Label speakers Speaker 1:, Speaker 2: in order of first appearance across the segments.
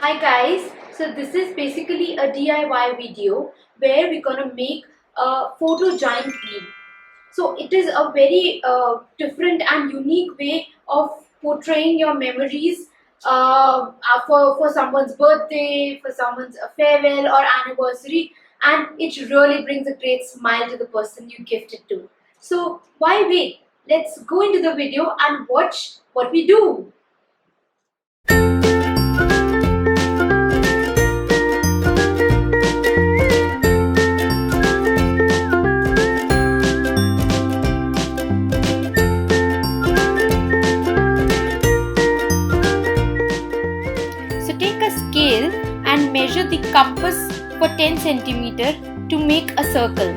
Speaker 1: Hi guys, so this is basically a DIY video where we're gonna make a photo giant wheel. So it is a very different and unique way of portraying your memories for someone's birthday, for someone's farewell or anniversary, and it really brings a great smile to the person you gift it to. So why wait? Let's go into the video and watch what we do. Take a scale and measure the compass for 10 cm to make a circle.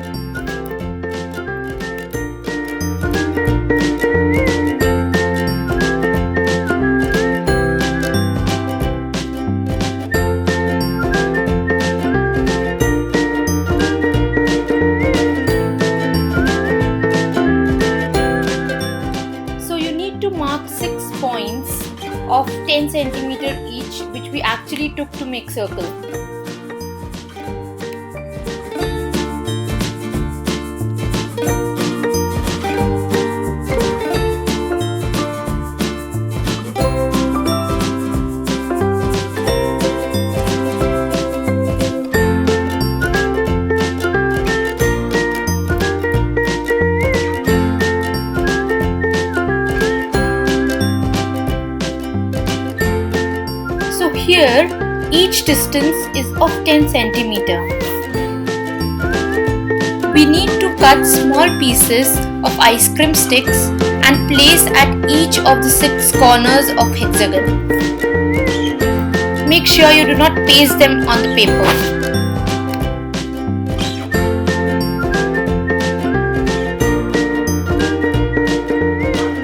Speaker 1: So you need to mark 6 points of 10 cm each, which we actually took to make circle. Here, each distance is of 10 cm. We need to cut small pieces of ice cream sticks and place at each of the 6 corners of hexagon. Make sure you do not paste them on the paper.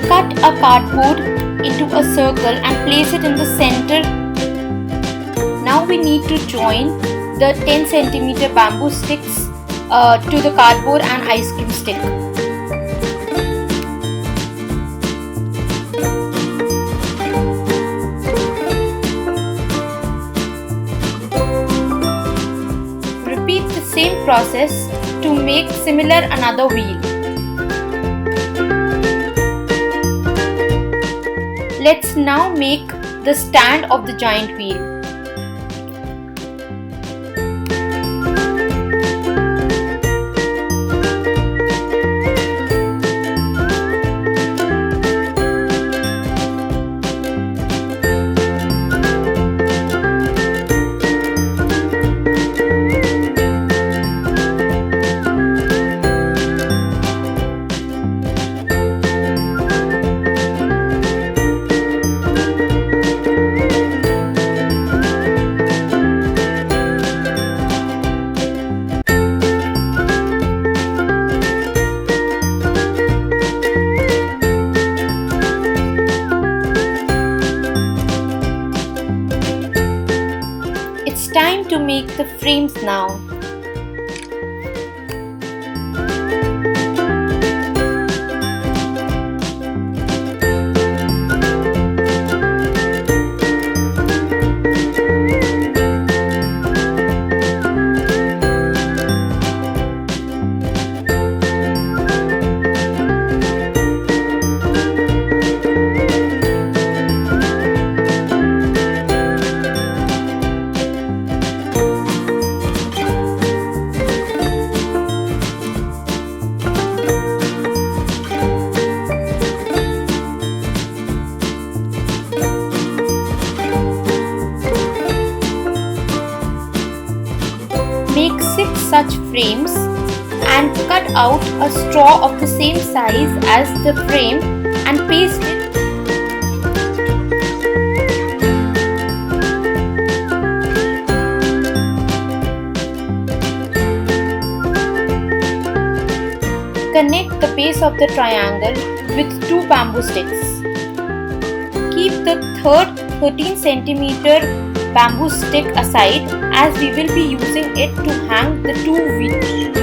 Speaker 1: Cut a cardboard into a circle and place it in the center. Now we need to join the 10 cm bamboo sticks to the cardboard and ice cream stick. Repeat the same process to make similar another wheel. Let's now make the stand of the giant wheel. It's time to make the frames now. Make 6 such frames and cut out a straw of the same size as the frame and paste it. Connect the base of the triangle with 2 bamboo sticks. Keep the third 13 cm bamboo stick aside as we will be using it to hang the 2 wheels.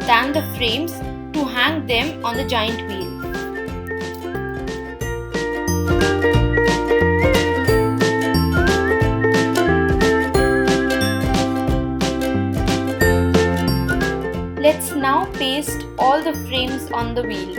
Speaker 1: than the frames to hang them on the giant wheel. Let's now paste all the frames on the wheel.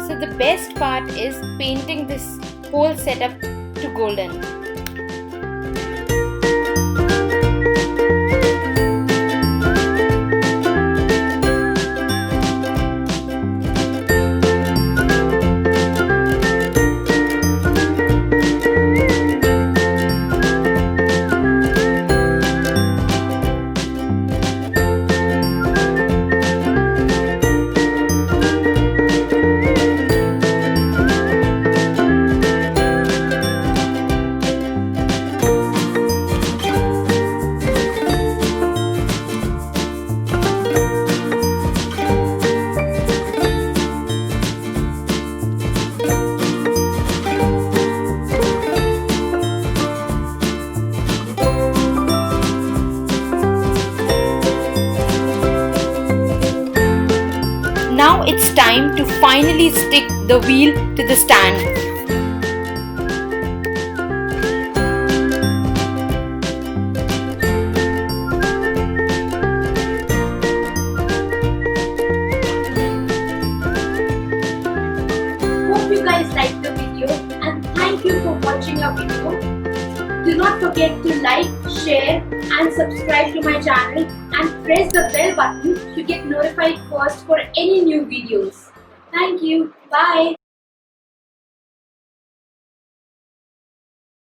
Speaker 1: So the best part is painting this whole setup to golden. Now it's time to finally stick the wheel to the stand. Hope you guys liked the video and thank you for watching our video. Do not forget to like, share and subscribe to my channel and press the bell button to get notified first for any new videos. Thank you. Bye.